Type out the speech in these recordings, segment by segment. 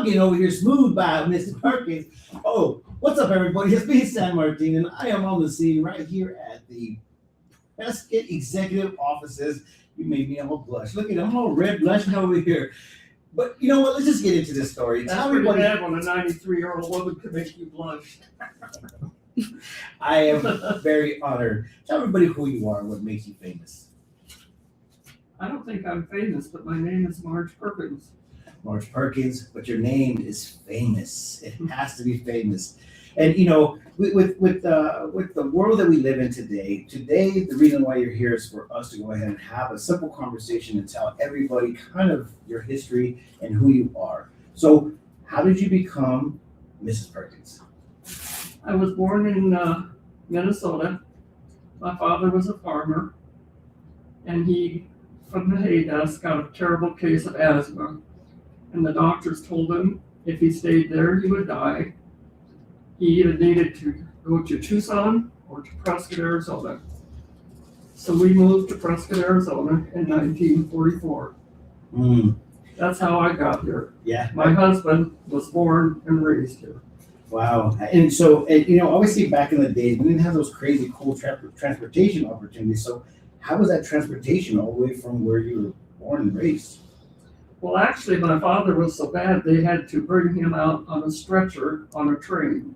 getting over here smooth by Mr. Perkins. Oh, what's up, everybody? It's me, San Martin, and I am on the scene right here at the Prescott Executive Offices. You made me all blush. Look at it, I'm all red blushing over here. But you know what? Let's just get into this story. That's pretty bad when a 93-year-old woman could make you blush. I am very honored. Tell everybody who you are, what makes you famous. I don't think I'm famous, but my name is Marge Perkins. Marge Perkins, but your name is famous. It has to be famous. And you know, with the world that we live in today, the reason why you're here is for us to go ahead and have a simple conversation and tell everybody kind of your history and who you are. So, how did you become Mrs. Perkins? I was born in Minnesota. My father was a farmer, and he, from the hay desk, got a terrible case of asthma. And the doctors told him if he stayed there, he would die. He either needed to go to Tucson or to Prescott, Arizona. So we moved to Prescott, Arizona in 1944. That's how I got here. Yeah. My husband was born and raised here. Wow. And so, you know, obviously back in the days, we didn't have those crazy cool transportation opportunities. So how was that transportation all the way from where you were born and raised? Well, actually, my father was so bad, they had to bring him out on a stretcher on a train.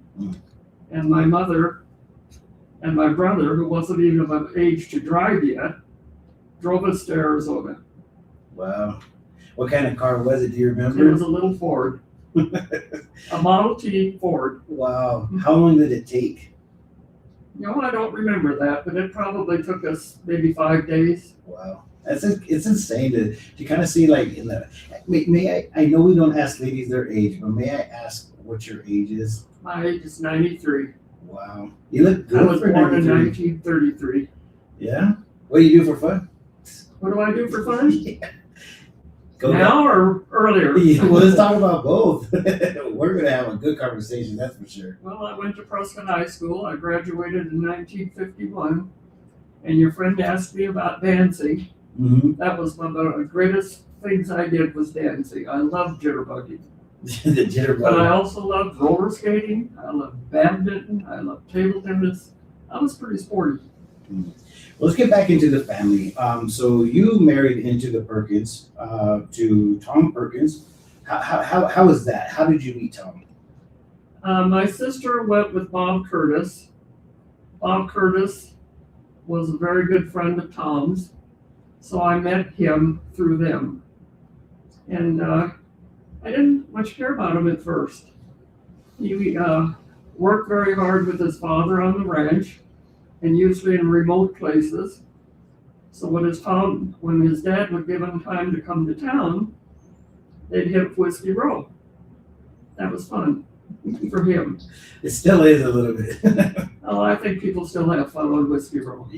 And my mother and my brother, who wasn't even of age to drive yet, drove us to Arizona. Wow. What kind of car was it? Do you remember? It was a little Ford. A Model T Ford. Wow. How long did it take? No, I don't remember that, but it probably took us maybe 5 days. Wow. It's insane to kind of see, like, in the, may I know we don't ask ladies their age, but may I ask what your age is? My age is 93. Wow. You look good. I was for born in 93. 1933. Yeah? What do you do for fun? What do I do for fun? Yeah. Go Now or earlier? Yeah, well, let's talk about both. We're going to have a good conversation, that's for sure. Well, I went to Prescott High School. I graduated in 1951. And your friend asked me about dancing. Mm-hmm. That was one of the greatest things I did was dancing. I loved jitterbugging. The jitterbug. But I also loved roller skating. I loved badminton. I loved table tennis. I was pretty sporty. Well, let's get back into the family. So you married into the Perkins, to Tom Perkins. How was that? How did you meet Tom? My sister went with Bob Curtis. Bob Curtis was a very good friend of Tom's. So I met him through them. And I didn't much care about him at first. He worked very hard with his father on the ranch, and usually in remote places. So when his dad would give him time to come to town, they'd hit Whiskey Row. That was fun for him. It still is a little bit. Oh, I think people still have fun on Whiskey Row.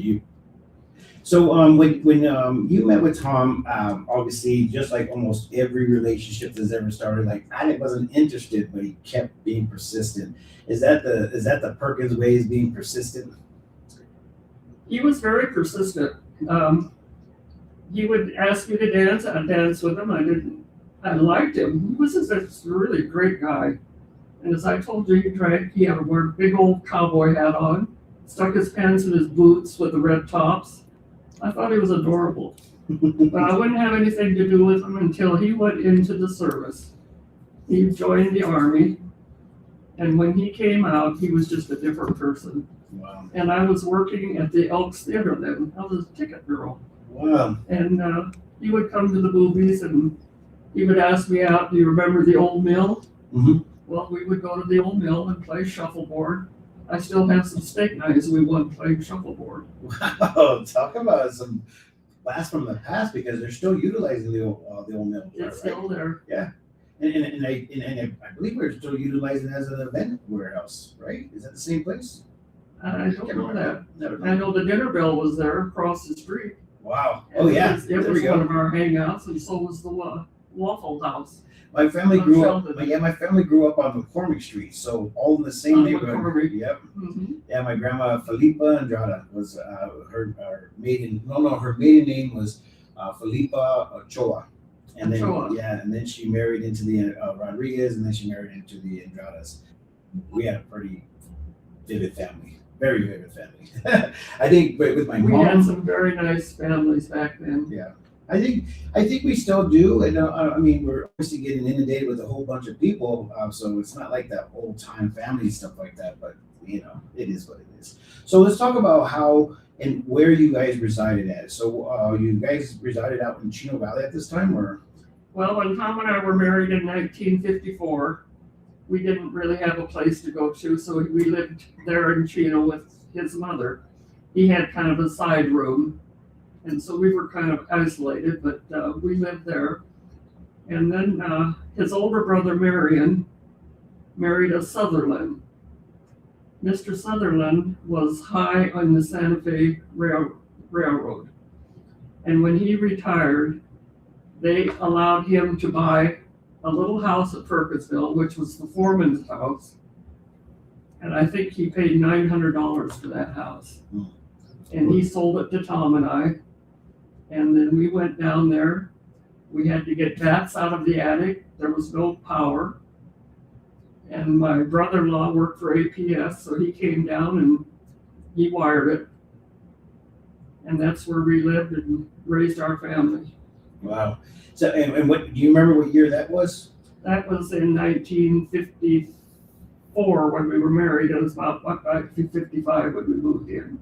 So when you met with Tom, obviously just like almost every relationship that's ever started, like I wasn't interested, but he kept being persistent. Is that the Perkins way, is being persistent? He was very persistent. He would ask me to dance. I'd dance with him. I liked him. He was just a really great guy. And as I told you, he had a big old cowboy hat on, stuck his pants in his boots with the red tops. I thought he was adorable. But I wouldn't have anything to do with him until he went into the service. He joined the Army. And when he came out, he was just a different person. Wow. And I was working at the Elks Theater then. I was a ticket girl. Wow. And he would come to the movies and he would ask me out, do you remember the old mill? Mm-hmm. Well, we would go to the old mill and play shuffleboard. I still have some steak knives we won playing shuffleboard. Wow, talk about some blast from the past, because they're still utilizing the old mill. It's still there. Yeah. And I believe we're still utilizing it as an event warehouse, right? Is that the same place? I don't know that. Never I know the dinner bell was there across the street. Wow. And Oh, yeah. It was one of our hangouts, and so was the Waffle House. My family On grew up. Sheldon. My family grew up on McCormick Street, so all in the same On neighborhood. McCormick. Yep. Mm-hmm. Yeah, my grandma Felipa Andrada was her maiden. Her maiden name was Felipa Ochoa. And then Ochoa. yeah, and then she married into the Rodriguez, and then she married into the Andradas. We had a pretty vivid family, very vivid family. I think with my We mom, had some very nice families back then. yeah. I think we still do, and I mean we're obviously getting inundated with a whole bunch of people, so it's not like that old time family stuff like that. But it is what it is. So let's talk about how and where you guys resided at. So you guys resided out in Chino Valley at this time, or Well, when Tom and I were married in 1954, we didn't really have a place to go to, so we lived there in Chino with his mother. He had kind of a side room, and so we were kind of isolated, but we lived there. And then his older brother, Marion, married a Sutherland. Mr. Sutherland was high on the Santa Fe Railroad. And when he retired, they allowed him to buy a little house at Perkinsville, which was the foreman's house. And I think he paid $900 for that house. And he sold it to Tom and I. And then we went down there. We had to get bats out of the attic. There was no power. And my brother-in-law worked for APS, so he came down and he wired it. And that's where we lived and raised our family. wow. So and what do you remember what year that was? That was in 1954 when we were married. It was about 55 when we moved in.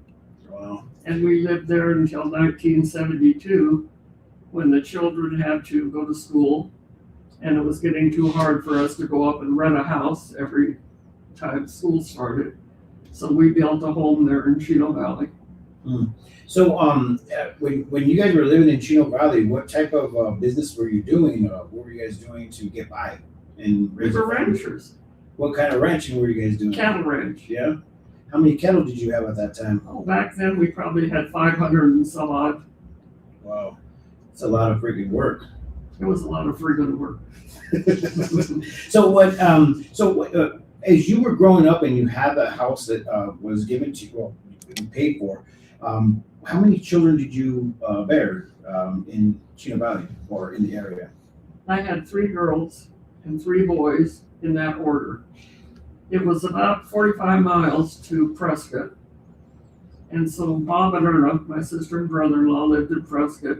Wow. And we lived there until 1972 when the children had to go to school. And it was getting too hard for us to go up and rent a house every time school started. So we built a home there in Chino Valley. So when you guys were living in Chino Valley, what type of business were you doing? What were you guys doing to get by and We raise were a family? ranchers, What kind of ranching were you guys doing? cattle ranch. Yeah. How many cattle did you have at that time? Oh, back then we probably had 500 and some odd. Wow, it's a lot of freaking work. It was a lot of friggin' work. So what? As you were growing up and you had a house that was given to you, well, you paid for, how many children did you bear in Chino Valley or in the area? I had 3 girls and 3 boys in that order. It was about 45 miles to Prescott. And so Bob and Erna, my sister and brother-in-law, lived in Prescott.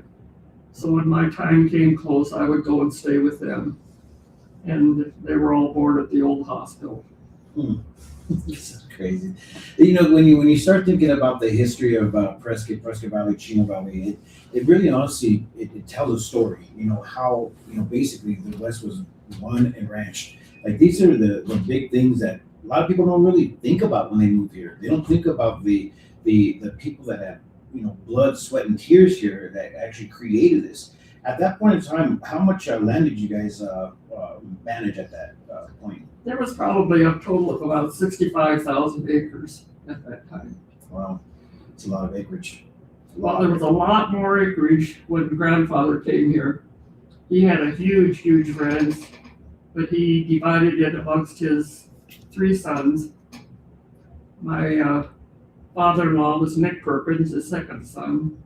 So when my time came close, I would go and stay with them. And they were all born at the old hospital. This is crazy. When you start thinking about the history of Prescott Valley, Chino Valley, it really honestly it tells a story. How basically the West was won and ranched. Like these are the big things that a lot of people don't really think about when they move here. They don't think about the people that have blood, sweat, and tears here that actually created this. At that point in time, how much land did you guys manage at that point? There was probably a total of about 65,000 acres at that time. Wow, it's a lot of acreage. Well, there was a lot more acreage when grandfather came here. He had a huge ranch, but he divided it amongst his 3 sons. My father-in-law was Nick Perkins, his second son,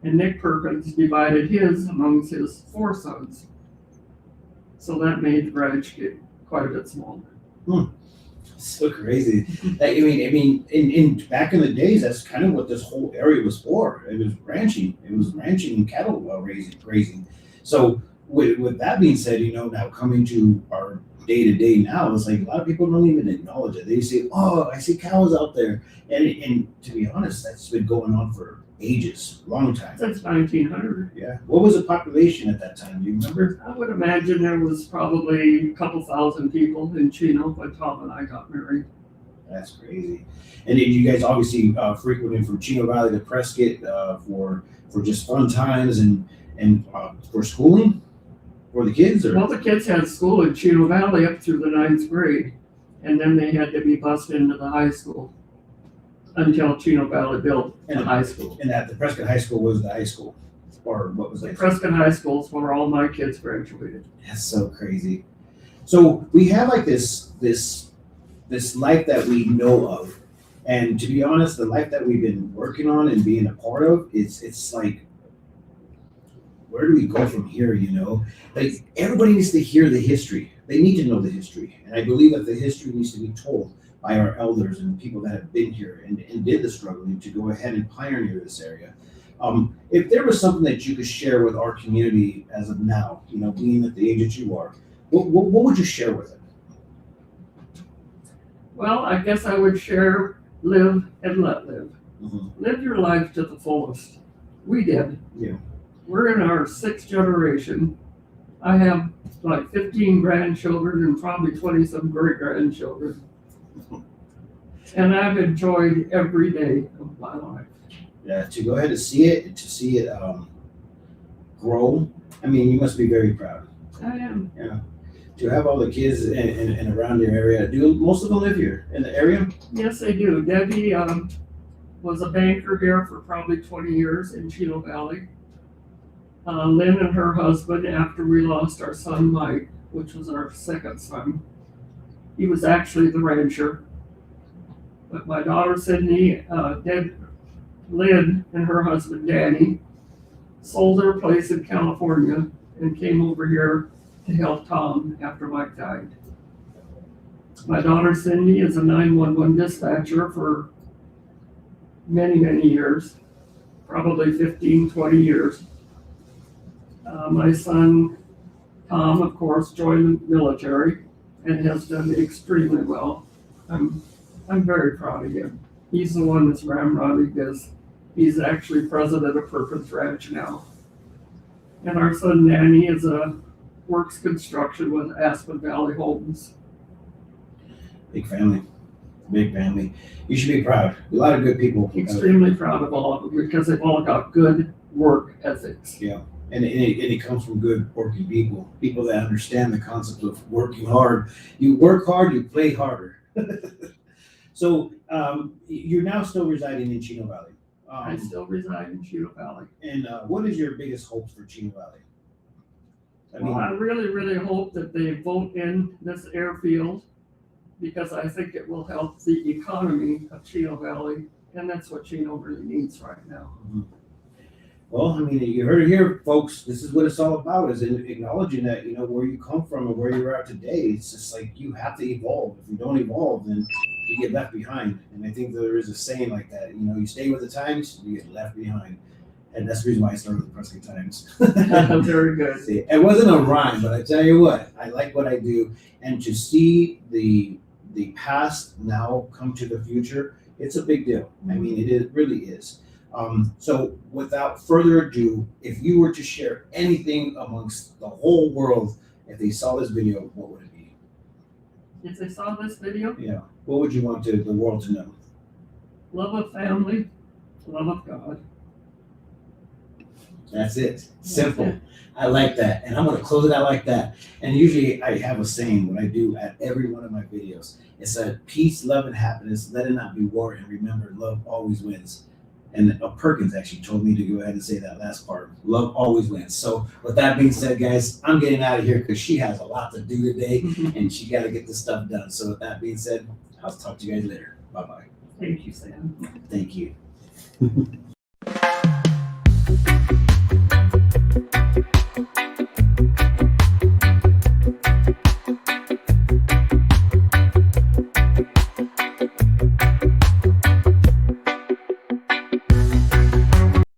and Nick Perkins divided his amongst his 4 sons. So that made the ranch get quite a bit smaller. So crazy. I mean, in back in the days, that's kind of what this whole area was for. It was ranching. It was ranching and cattle grazing. So with that being said, now coming to our day to day now, it's like a lot of people don't even acknowledge it. They say, "Oh, I see cows out there," and to be honest, that's been going on for ages, long time. Since 1900. Yeah. What was the population at that time? Do you remember? I would imagine there was probably a couple thousand people in Chino when Tom and I got married. That's crazy. And then you guys obviously frequented from Chino Valley to Prescott for just fun times and for schooling for the kids, or Well, the kids had school in Chino Valley up through the 9th grade, and then they had to be bused into the high school until Chino Valley built the high school. and that the Prescott High School was the high school, or what was that? Prescott High School is where all my kids graduated. That's so crazy. So we have like this life that we know of, and to be honest, the life that we've been working on and being a part of, it's like where do we go from here? Like everybody needs to hear the history. They need to know the history, and I believe that the history needs to be told by our elders and people that have been here and did the struggling to go ahead and pioneer this area. If there was something that you could share with our community as of now, being at the age that you are, what would you share with it? Well, I guess I would share live and let live. Mm-hmm. Live your life to the fullest. We did. Yeah. We're in our 6th generation. I have like 15 grandchildren and probably 20 some great grandchildren. And I've enjoyed every day of my life. Yeah, to go ahead and see it grow. I mean, you must be very proud. I am. Yeah. To have all the kids in around your area. Do most of them live here in the area? Yes, they do. Debbie was a banker here for probably 20 years in Chino Valley. Lynn and her husband, after we lost our son Mike, which was our 2nd son, he was actually the rancher. But my daughter Sydney, Lynn and her husband Danny sold their place in California and came over here to help Tom after Mike died. My daughter Cindy is a 911 dispatcher for many, many years, probably 15, 20 years. My son Tom, of course, joined the military and has done extremely well. I'm very proud of him. He's the one that's ramrodding this. He's actually president of Perkins Ranch now. And our son Danny works construction with Aspen Valley Homes. Big family. You should be proud. A lot of good people. Extremely proud of all of them because they've all got good work ethics. Yeah. And it comes from good working people that understand the concept of working hard. You work hard, you play harder. So you're now still residing in Chino Valley. I still reside in Chino Valley. And what is your biggest hopes for Chino Valley? I really, really hope that they vote in this airfield because I think it will help the economy of Chino Valley, and that's what Chino really needs right now. Mm-hmm. Well, you heard it here, folks. This is what it's all about, is acknowledging that, where you come from and where you're at today. It's just like you have to evolve. If you don't evolve, then you get left behind. And I think there is a saying like that, you stay with the times, you get left behind. And that's the reason why I started the Prescott Times. Very good. See, it wasn't a rhyme, but I tell you what, I like what I do. And to see the past now come to the future, it's a big deal. It really is. So without further ado, if you were to share anything amongst the whole world, if they saw this video, what would it be? If they saw this video? Yeah. What would you want the world to know? Love of family, love of God. That's it. Simple. I like that. And I'm going to close it out like that. And usually I have a saying, what I do at every one of my videos. It's peace, love, and happiness. Let it not be war. And remember, love always wins. And Perkins actually told me to go ahead and say that last part. Love always wins. So with that being said, guys, I'm getting out of here because she has a lot to do today and she got to get this stuff done. So with that being said, I'll talk to you guys later. Bye-bye. Thank you, Sam. Thank you.